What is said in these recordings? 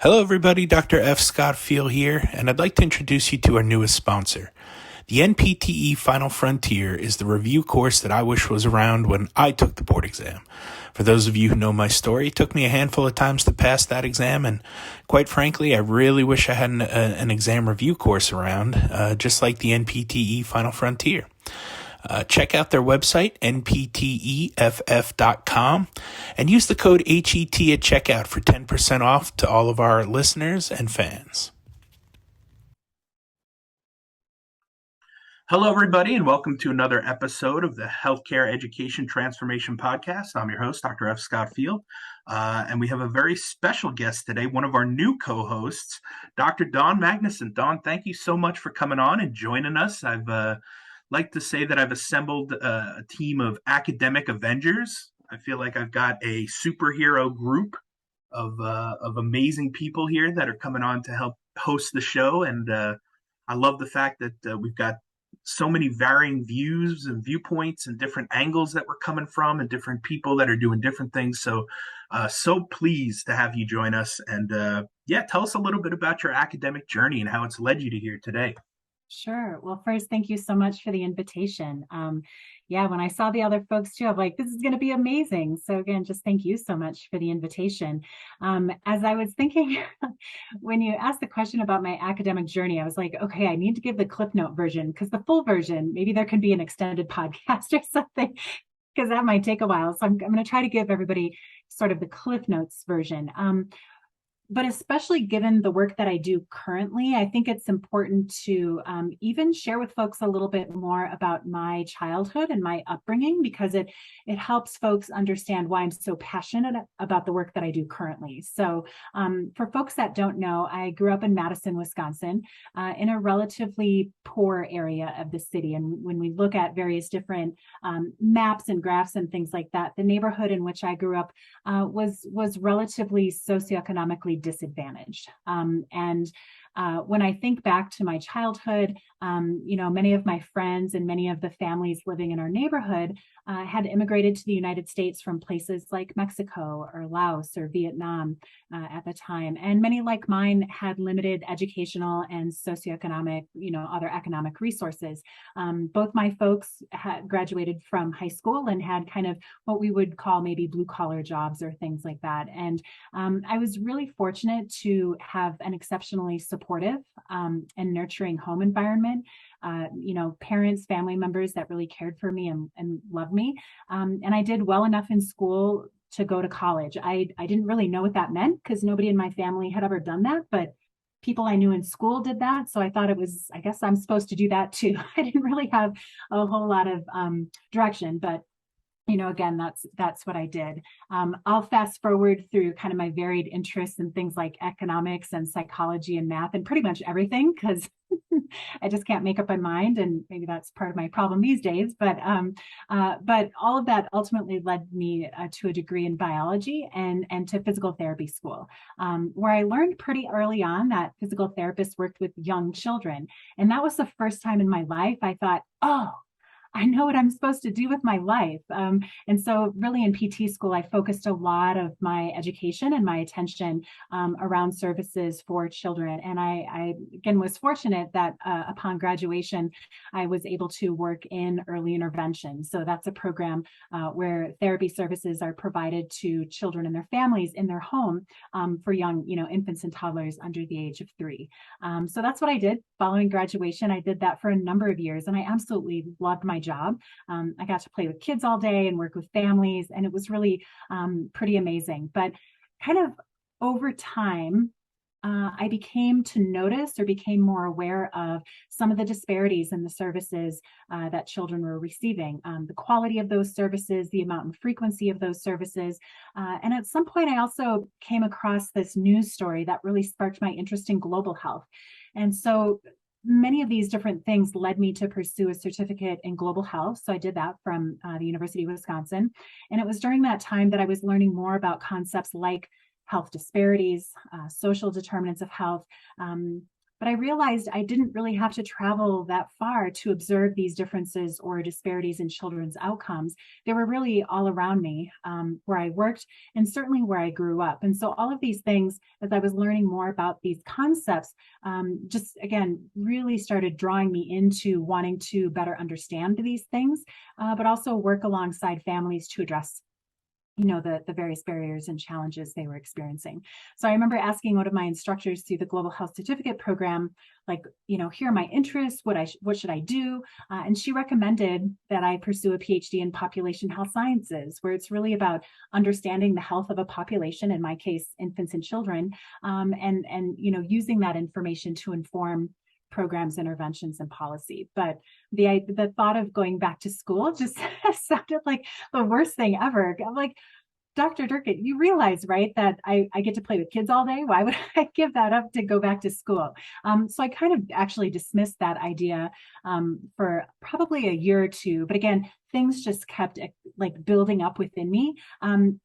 Hello, everybody. Dr. F. Scott Field here, and I'd like to introduce you to our newest sponsor. The NPTE Final Frontier is the review course that I wish was around when I took the board exam. For those of you who know my story, it took me a handful of times to pass that exam, and quite frankly, I really wish I had an exam review course around, just like the NPTE Final Frontier. Check out their website, npteff.com, and use the code HET at checkout for 10% off to all of our listeners and fans. Hello, everybody, and welcome to another episode of the Healthcare Education Transformation Podcast. I'm your host, Dr. F. Scott Field, and we have a very special guest today, one of our new co-hosts, Dr. Dawn Magnusson. Dawn, thank you so much for coming on and joining us. I've like to say that I've assembled a team of academic Avengers. I feel like I've got a superhero group of amazing people here that are coming on to help host the show, and I love the fact that we've got so many varying views and viewpoints and different angles that we're coming from, and different people that are doing different things. So pleased to have you join us, and tell us a little bit about your academic journey and how it's led you to here today. Sure. Well, first, thank you so much for the invitation. When I saw the other folks too, I'm like, this is going to be amazing. So again, just thank you so much for the invitation. As I was thinking, when you asked the question about my academic journey, I was like, okay, I need to give the Cliff Note version, because the full version, maybe there can be an extended podcast or something, because that might take a while. So I'm going to try to give everybody sort of the Cliff Notes version. But especially given the work that I do currently, I think it's important to even share with folks a little bit more about my childhood and my upbringing, because it helps folks understand why I'm so passionate about the work that I do currently. So for folks that don't know, I grew up in Madison, Wisconsin, in a relatively poor area of the city. And when we look at various different maps and graphs and things like that, the neighborhood in which I grew up was relatively socioeconomically disadvantaged. When I think back to my childhood, many of my friends and many of the families living in our neighborhood had immigrated to the United States from places like Mexico or Laos or Vietnam at the time. And many like mine had limited educational and socioeconomic, other economic resources. Both my folks had graduated from high school and had kind of what we would call maybe blue collar jobs or things like that. And I was really fortunate to have an exceptionally supportive and nurturing home environment. Parents, family members that really cared for me and loved me. And I did well enough in school to go to college. I didn't really know what that meant, because nobody in my family had ever done that, but people I knew in school did that. So I thought I guess I'm supposed to do that too. I didn't really have a whole lot of direction, but again, that's what I did. I'll fast forward through kind of my varied interests in things like economics and psychology and math and pretty much everything, because I just can't make up my mind, and maybe that's part of my problem these days. But all of that ultimately led me to a degree in biology and to physical therapy school, where I learned pretty early on that physical therapists worked with young children, and that was the first time in my life I thought, oh, I know what I'm supposed to do with my life. And so really in PT school, I focused a lot of my education and my attention around services for children. And I again, was fortunate that upon graduation, I was able to work in early intervention. So that's a program where therapy services are provided to children and their families in their home for young, infants and toddlers under the age of 3. So that's what I did following graduation. I did that for a number of years, and I absolutely loved my job. I got to play with kids all day and work with families, and it was really pretty amazing. But kind of over time, I became to notice or became more aware of some of the disparities in the services that children were receiving, the quality of those services, the amount and frequency of those services. And at some point, I also came across this news story that really sparked my interest in global health. And so many of these different things led me to pursue a certificate in global health. So I did that from the University of Wisconsin. And it was during that time that I was learning more about concepts like health disparities, social determinants of health, But I realized I didn't really have to travel that far to observe these differences or disparities in children's outcomes. They were really all around me, where I worked and certainly where I grew up. And so all of these things, as I was learning more about these concepts, just again, really started drawing me into wanting to better understand these things, but also work alongside families to address the various barriers and challenges they were experiencing. So I remember asking one of my instructors through the Global Health Certificate program, like, here are my interests, what should I do? And she recommended that I pursue a PhD in population health sciences, where it's really about understanding the health of a population, in my case, infants and children, and using that information to inform programs, interventions, and policy. But the thought of going back to school just sounded like the worst thing ever. I'm like, Dr. Durkett, you realize, right, that I get to play with kids all day? Why would I give that up to go back to school? So I kind of actually dismissed that idea for probably a year or two. But again, things just kept like building up within me. And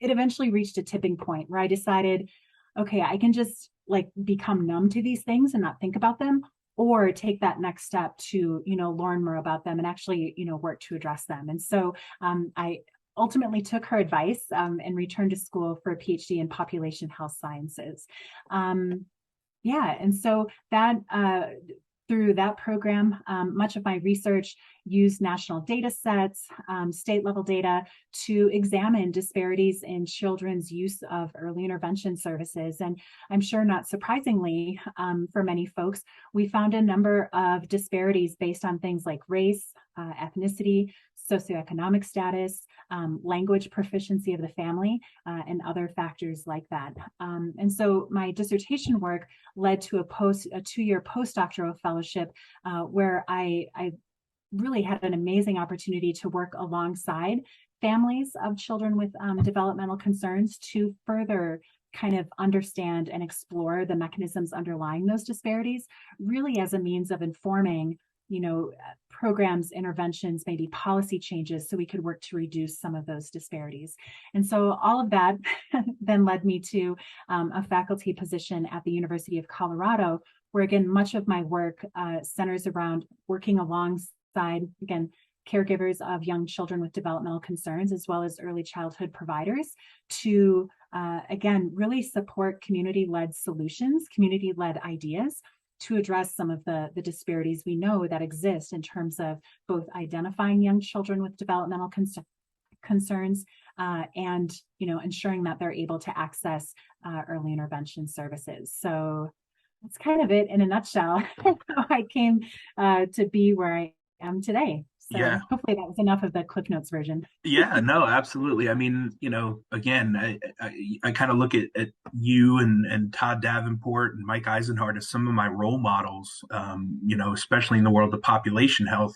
it eventually reached a tipping point where I decided, okay, I can just like become numb to these things and not think about them, or take that next step to learn more about them and actually work to address them. And so I ultimately took her advice and returned to school for a PhD in population health sciences. Yeah, and so that through that program, much of my research used national data sets, state level data, to examine disparities in children's use of early intervention services. And I'm sure not surprisingly for many folks, we found a number of disparities based on things like race, ethnicity, socioeconomic status, language proficiency of the family, and other factors like that. And so my dissertation work led to a 2-year postdoctoral fellowship where I really had an amazing opportunity to work alongside families of children with developmental concerns to further kind of understand and explore the mechanisms underlying those disparities, really as a means of informing programs, interventions, maybe policy changes, so we could work to reduce some of those disparities. And so all of that then led me to a faculty position at the University of Colorado, where again, much of my work centers around working alongside, again, caregivers of young children with developmental concerns, as well as early childhood providers, to again, really support community-led solutions, community-led ideas to address some of the disparities we know that exist in terms of both identifying young children with developmental concerns and ensuring that they're able to access early intervention services. So that's kind of it in a nutshell. How I came to be where I am today. Yeah. So hopefully that was enough of the Cliff Notes version. Yeah, no, absolutely. I mean, again, I kind of look at you and Todd Davenport and Mike Eisenhart as some of my role models, especially in the world of population health,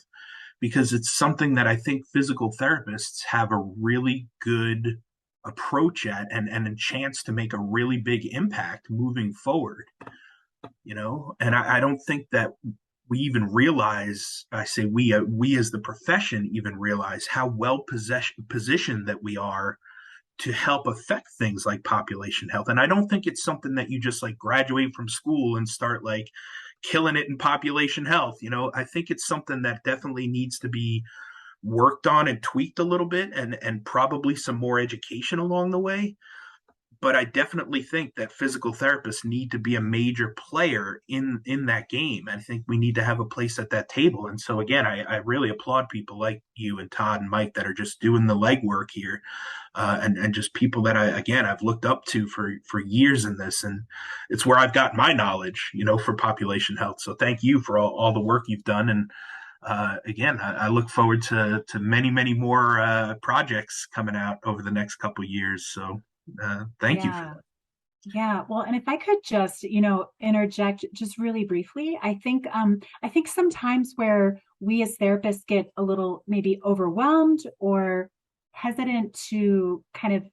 because it's something that I think physical therapists have a really good approach at and a chance to make a really big impact moving forward, and I don't think that we even realize, I say we as the profession even realize how well positioned that we are to help affect things like population health. And I don't think it's something that you just like graduate from school and start like killing it in population health. I think it's something that definitely needs to be worked on and tweaked a little bit, and probably some more education along the way. But I definitely think that physical therapists need to be a major player in that game. I think we need to have a place at that table. And so again, I really applaud people like you and Todd and Mike that are just doing the legwork here, and just people that I've looked up to for years in this, and it's where I've got my knowledge, for population health. So thank you for all the work you've done. And again, I look forward to many more projects coming out over the next couple of years. So thank you for Yeah. that. Yeah, well, and if I could just, interject just really briefly, I think sometimes where we as therapists get a little maybe overwhelmed or hesitant to kind of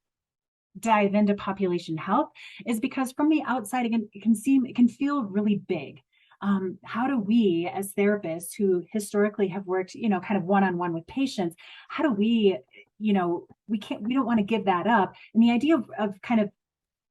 dive into population health is because from the outside, it can feel really big. How do we as therapists who historically have worked, kind of one-on-one with patients, how do we don't want to give that up? And the idea of kind of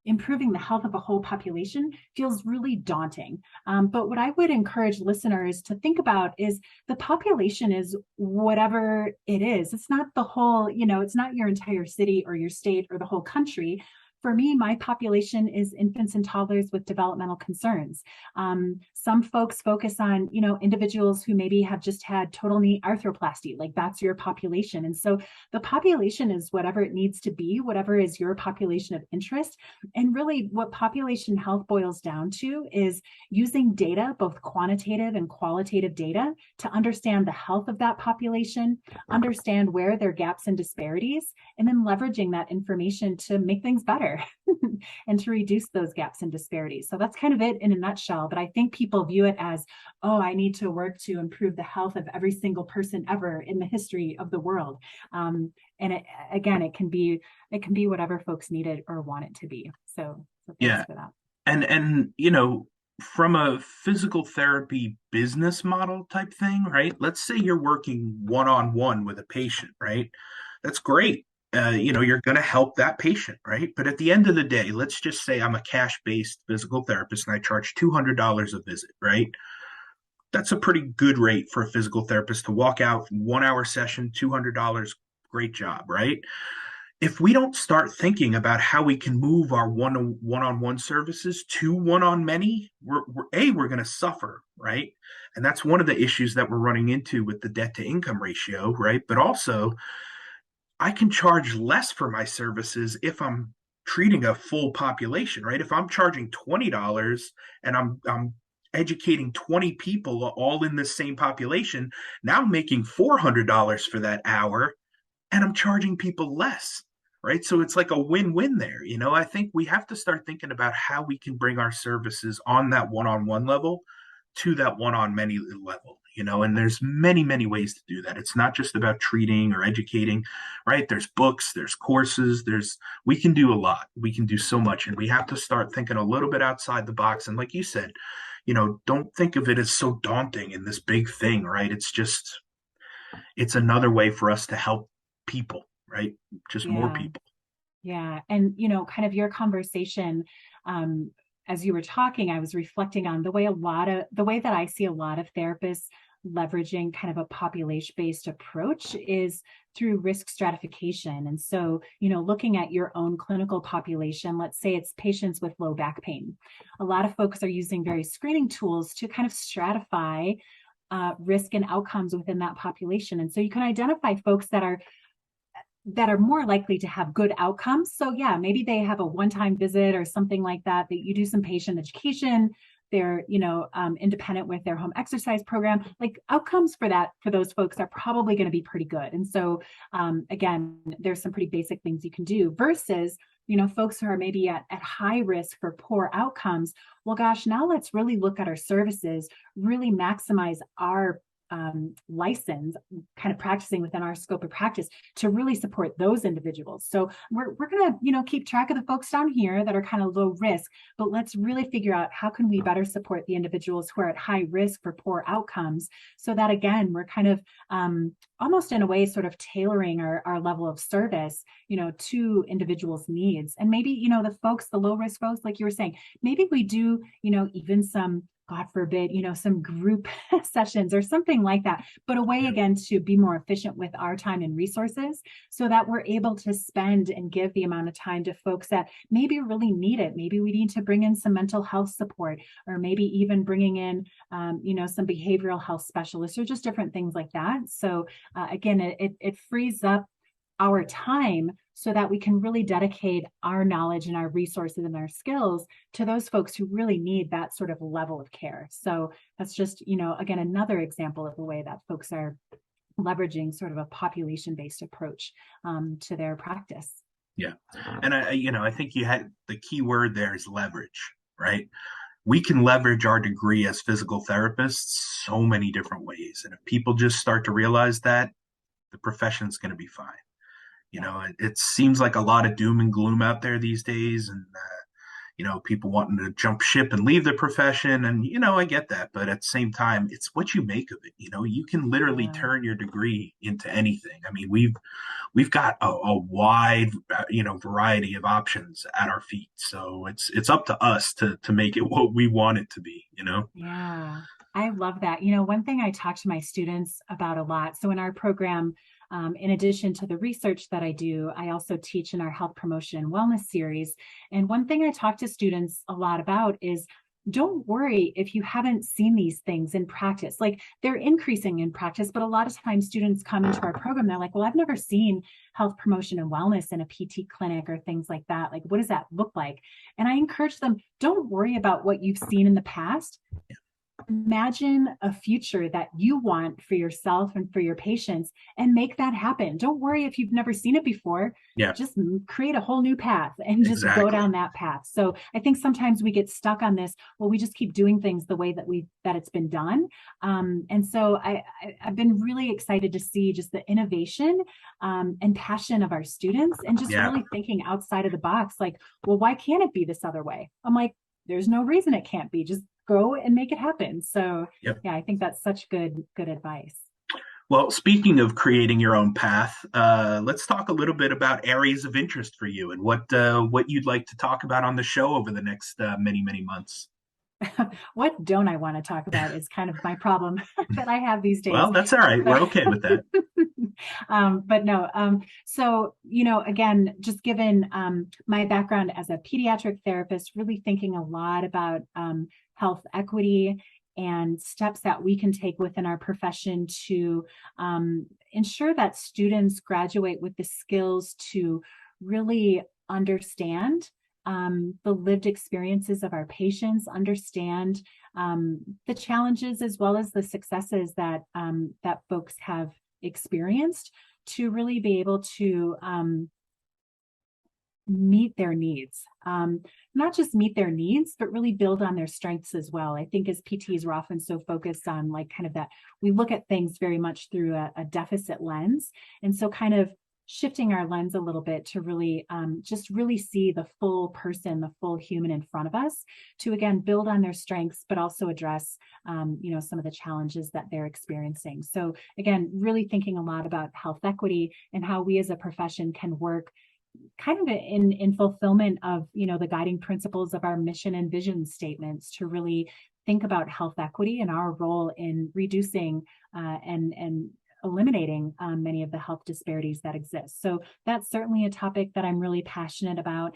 improving the health of a whole population feels really daunting. But what I would encourage listeners to think about is the population is whatever it is. It's not the whole, it's not your entire city or your state or the whole country. For me, my population is infants and toddlers with developmental concerns. Some folks focus on, individuals who maybe have just had total knee arthroplasty, like that's your population. And so the population is whatever it needs to be, whatever is your population of interest. And really what population health boils down to is using data, both quantitative and qualitative data, to understand the health of that population, understand where there are gaps and disparities, and then leveraging that information to make things better and to reduce those gaps and disparities. So that's kind of it in a nutshell. But I think people view it as, oh, I need to work to improve the health of every single person ever in the history of the world. Again, it can be whatever folks need it or want it to be. So thanks Yeah. for that. And from a physical therapy business model type thing, right? Let's say you're working one-on-one with a patient, right? That's great. You're going to help that patient, right? But at the end of the day, let's just say I'm a cash-based physical therapist and I charge $200 a visit, right? That's a pretty good rate for a physical therapist to walk out 1 hour session, $200, great job, right? If we don't start thinking about how we can move our one-on-one services to one-on-many, we're going to suffer, right? And that's one of the issues that we're running into with the debt to income ratio, right? But also, I can charge less for my services if I'm treating a full population, right? If I'm charging $20 and I'm educating 20 people all in the same population, now I'm making $400 for that hour and I'm charging people less, right? So it's like a win-win there. I think we have to start thinking about how we can bring our services on that one-on-one level to that one-on-many level, and there's many, many ways to do that. It's not just about treating or educating, right? There's books, there's courses, we can do a lot. We can do so much, and we have to start thinking a little bit outside the box. And like you said, don't think of it as so daunting in this big thing, right? It's another way for us to help people, right? Just more Yeah. people. Yeah. And, kind of your conversation, as you were talking, I was reflecting on the way that I see a lot of therapists leveraging kind of a population-based approach is through risk stratification. And so, looking at your own clinical population, let's say it's patients with low back pain. A lot of folks are using various screening tools to kind of stratify risk and outcomes within that population. And so you can identify folks that are more likely to have good outcomes. So yeah, maybe they have a one-time visit or something like that, that you do some patient education. They're, independent with their home exercise program. Like outcomes for those folks are probably going to be pretty good. And so, again, there's some pretty basic things you can do versus, folks who are maybe at high risk for poor outcomes. Well, gosh, now let's really look at our services, really maximize our license, kind of practicing within our scope of practice to really support those individuals. So we're going to, keep track of the folks down here that are kind of low risk, but let's really figure out how can we better support the individuals who are at high risk for poor outcomes, so that again, we're kind of almost in a way sort of tailoring our level of service, to individuals' needs. And maybe, the low risk folks, like you were saying, maybe we do, even some, God forbid, some group sessions or something like that, but a way again to be more efficient with our time and resources so that we're able to spend and give the amount of time to folks that maybe really need it. Maybe we need to bring in some mental health support, or maybe even bringing in, some behavioral health specialists, or just different things like that. So again, it frees up our time so that we can really dedicate our knowledge and our resources and our skills to those folks who really need that sort of level of care. So that's just, again, another example of the way that folks are leveraging sort of a population-based approach to their practice. Yeah. And I think you had the key word there is leverage, right? We can leverage our degree as physical therapists so many different ways. And if people just start to realize that, the profession's going to be fine. It seems like a lot of doom and gloom out there these days. And, people wanting to jump ship and leave their profession. And, I get that. But at the same time, it's what you make of it. You can literally Yeah. turn your degree into anything. I mean, we've got a wide, variety of options at our feet. So it's up to us to make it what we want it to be. Yeah, I love that. One thing I talk to my students about a lot. So in our program, in addition to the research that I do, I also teach in our health promotion and wellness series. And one thing I talk to students a lot about is don't worry if you haven't seen these things in practice. Like they're increasing in practice, but a lot of times students come into our program, they're like, well, I've never seen health promotion and wellness in a PT clinic or things like that. Like, what does that look like? And I encourage them, don't worry about what you've seen in the past. Imagine a future that you want for yourself and for your patients and make that happen. Don't worry if you've never seen it before. Yeah, Just create a whole new path and just go exactly. down that path. So I think sometimes we get stuck on this. Well, we just keep doing things the way that it's been done. And so I've been really excited to see just the innovation and passion of our students and just Yeah. really thinking outside of the box. Like, well, why can't it be this other way? I'm like, there's no reason it can't be. Just go and make it happen. So Yep. yeah, I think that's such good advice. Well, speaking of creating your own path, let's talk a little bit about areas of interest for you and what you'd like to talk about on the show over the next many months. What don't I want to talk about is kind of my problem that I have these days. Well, that's all right. So, We're okay with that. but no, so, again, just given my background as a pediatric therapist, really thinking a lot about health equity and steps that we can take within our profession to ensure that students graduate with the skills to really understand the lived experiences of our patients, understand the challenges as well as the successes that folks have experienced, to really be able to meet their needs. Not just meet their needs, but really build on their strengths as well. I think as PTs, we're often so focused on like kind of that, we look at things very much through a deficit lens. And so kind of shifting our lens a little bit to really just really see the full person, the full human in front of us, to again build on their strengths, but also address some of the challenges that they're experiencing. So again, really thinking a lot about health equity and how we as a profession can work kind of in fulfillment of the guiding principles of our mission and vision statements, to really think about health equity and our role in reducing and eliminating many of the health disparities that exist. So that's certainly a topic that I'm really passionate about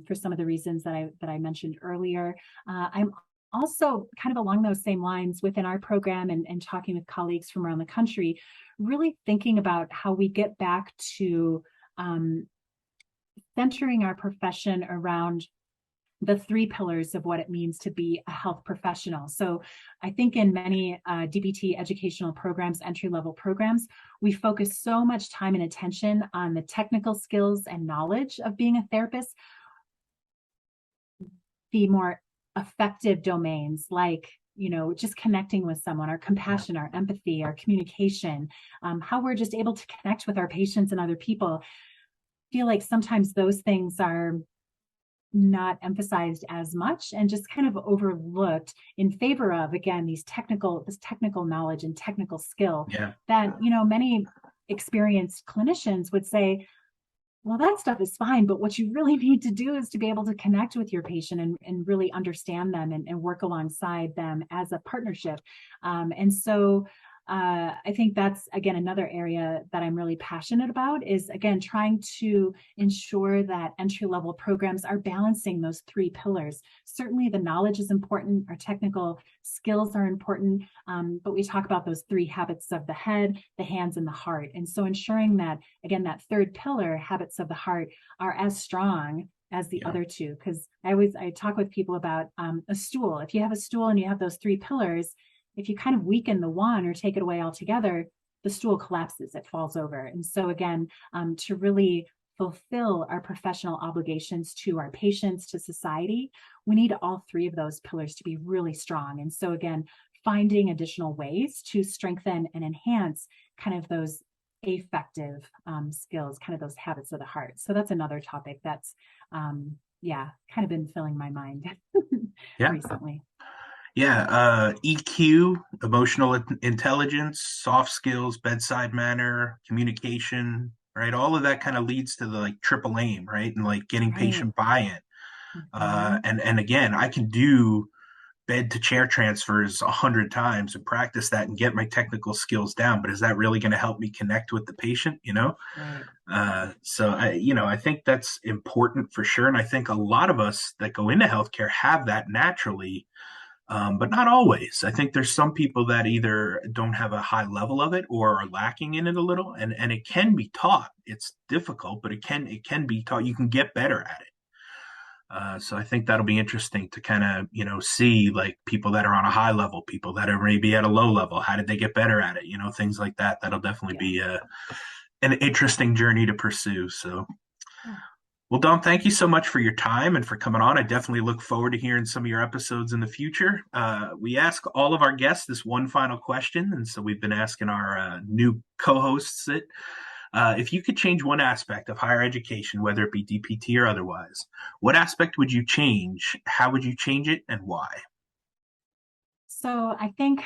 for some of the reasons that I mentioned earlier. I'm also kind of along those same lines within our program and talking with colleagues from around the country, really thinking about how we get back to centering our profession around the three pillars of what it means to be a health professional. So I think in many DBT educational programs, entry-level programs, we focus so much time and attention on the technical skills and knowledge of being a therapist. The more effective domains like just connecting with someone, our compassion, our empathy, our communication, how we're just able to connect with our patients and other people, feel like sometimes those things are not emphasized as much and just kind of overlooked in favor of, again, this technical knowledge and technical skill Yeah. that many experienced clinicians would say, well, that stuff is fine, but what you really need to do is to be able to connect with your patient and really understand them and work alongside them as a partnership. And so I think that's, again, another area that I'm really passionate about, is, again, trying to ensure that entry-level programs are balancing those three pillars. Certainly the knowledge is important, our technical skills are important, but we talk about those three habits of the head, the hands, and the heart. And so ensuring that, again, that third pillar, habits of the heart, are as strong as the Yeah. other two. Because I talk with people about a stool. If you have a stool and you have those three pillars, if you kind of weaken the one or take it away altogether, the stool collapses, it falls over. And so again, to really fulfill our professional obligations to our patients, to society, we need all three of those pillars to be really strong. And so again, finding additional ways to strengthen and enhance kind of those affective skills, kind of those habits of the heart. So that's another topic that's yeah, kind of been filling my mind Yeah. recently. Yeah, EQ, emotional intelligence, soft skills, bedside manner, communication, right? All of that kind of leads to the like triple aim, right? And like getting Right. patient buy-in. Hmm. And again, I can do bed to chair transfers 100 times and practice that and get my technical skills down. But is that really going to help me connect with the patient? Right. So I think that's important for sure. And I think a lot of us that go into healthcare have that naturally, but not always. I think there's some people that either don't have a high level of it or are lacking in it a little, and it can be taught. It's difficult, but it can be taught. You can get better at it. So I think that'll be interesting to kind of see like people that are on a high level, people that are maybe at a low level. How did they get better at it? Things like that. That'll definitely Yeah. be an interesting journey to pursue. So. Yeah. Well, Dom, thank you so much for your time and for coming on. I definitely look forward to hearing some of your episodes in the future. We ask all of our guests this one final question, and so we've been asking our new co-hosts it. If you could change one aspect of higher education, whether it be DPT or otherwise, what aspect would you change? How would you change it, and why? So I think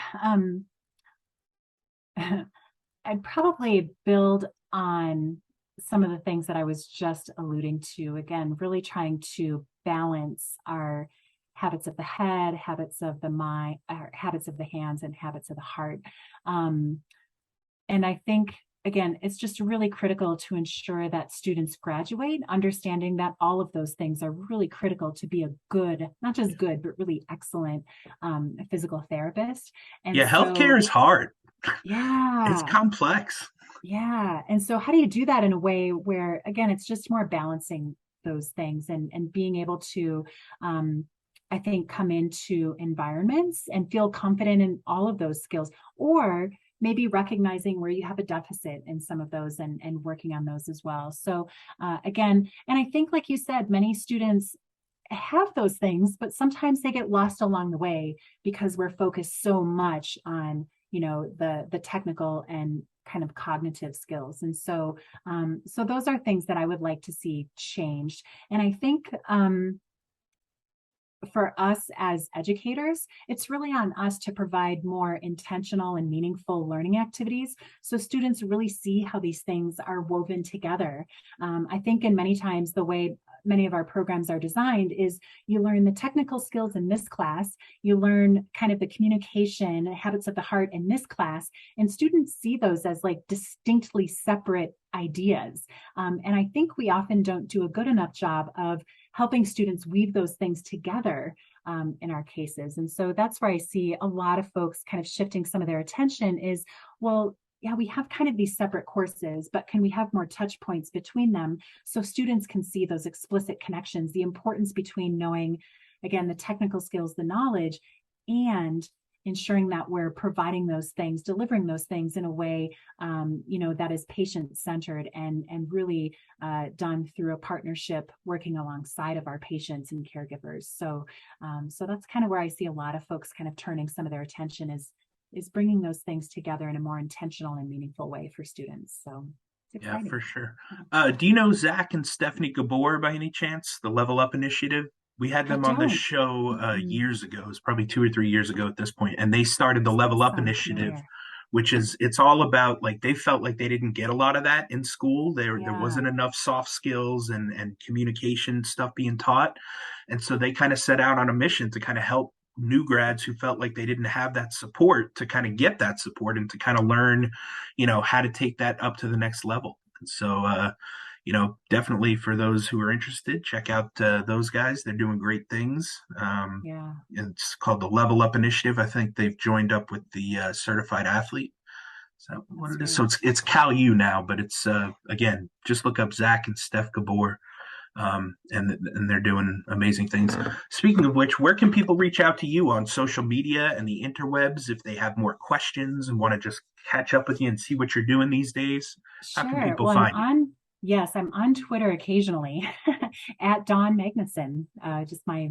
I'd probably build on some of the things that I was just alluding to. Again, really trying to balance our habits of the head, habits of the mind, habits of the hands, and habits of the heart. Um, and I think, again, it's just really critical to ensure that students graduate, understanding that all of those things are really critical to be a good, not just good, but really excellent physical therapist. And Yeah, healthcare so, is hard. It's yeah, complex. yeah. And so how do you do that in a way where, again, it's just more balancing those things and being able to, um, I think, come into environments and feel confident in all of those skills, or maybe recognizing where you have a deficit in some of those and working on those as well. So again, and I think, like you said, many students have those things, but sometimes they get lost along the way because we're focused so much on the technical and kind of cognitive skills. And so those are things that I would like to see changed. And I think for us as educators, it's really on us to provide more intentional and meaningful learning activities so students really see how these things are woven together. I think in many times the way many of our programs are designed is you learn the technical skills in this class, you learn kind of the communication habits of the heart in this class, and students see those as like distinctly separate ideas. And I think we often don't do a good enough job of helping students weave those things together in our cases. And so that's where I see a lot of folks kind of shifting some of their attention is, well, yeah, we have kind of these separate courses, but can we have more touch points between them so students can see those explicit connections, the importance between knowing, again, the technical skills, the knowledge, and ensuring that we're providing those things, delivering those things in a way, that is patient-centered and really done through a partnership working alongside of our patients and caregivers. So that's kind of where I see a lot of folks kind of turning some of their attention is bringing those things together in a more intentional and meaningful way for students. So it's Yeah, exciting. for sure. Do you know Zach and Stephanie Gabor by any chance? The Level Up Initiative? We had I them on this don't. show Mm-mm. years ago. It was probably 2 or 3 years ago at this point, and they started the Level Up Sound Initiative, familiar. which is it's all about like they felt like they didn't get a lot of that in school. There Yeah. wasn't enough soft skills and communication stuff being taught, and so they kind of set out on a mission to kind of help new grads who felt like they didn't have that support to kind of get that support and to kind of learn how to take that up to the next level. And so definitely for those who are interested, check out those guys. They're doing great things. Yeah. It's called the Level Up Initiative. I think they've joined up with the Certified Athlete. So what That's it is? great. So it's Cal U now, but it's again, just look up Zach and Steph Gabor, and they're doing amazing things. Speaking of which, where can people reach out to you on social media and the interwebs if they have more questions and want to just catch up with you and see what you're doing these days? How can Sure. people Well, find you? yes, I'm on Twitter occasionally at Dawn Magnusson, just my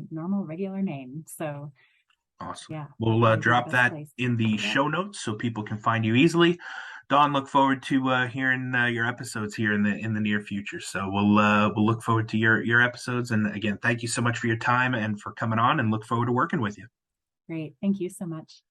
normal regular name. So Awesome. yeah, that'd We'll probably be the drop best that place. in the Yep. show notes so people can find you easily. Dawn, look forward to hearing your episodes here in the near future. So we'll look forward to your episodes. And again, thank you so much for your time and for coming on. And look forward to working with you. Great. Thank you so much.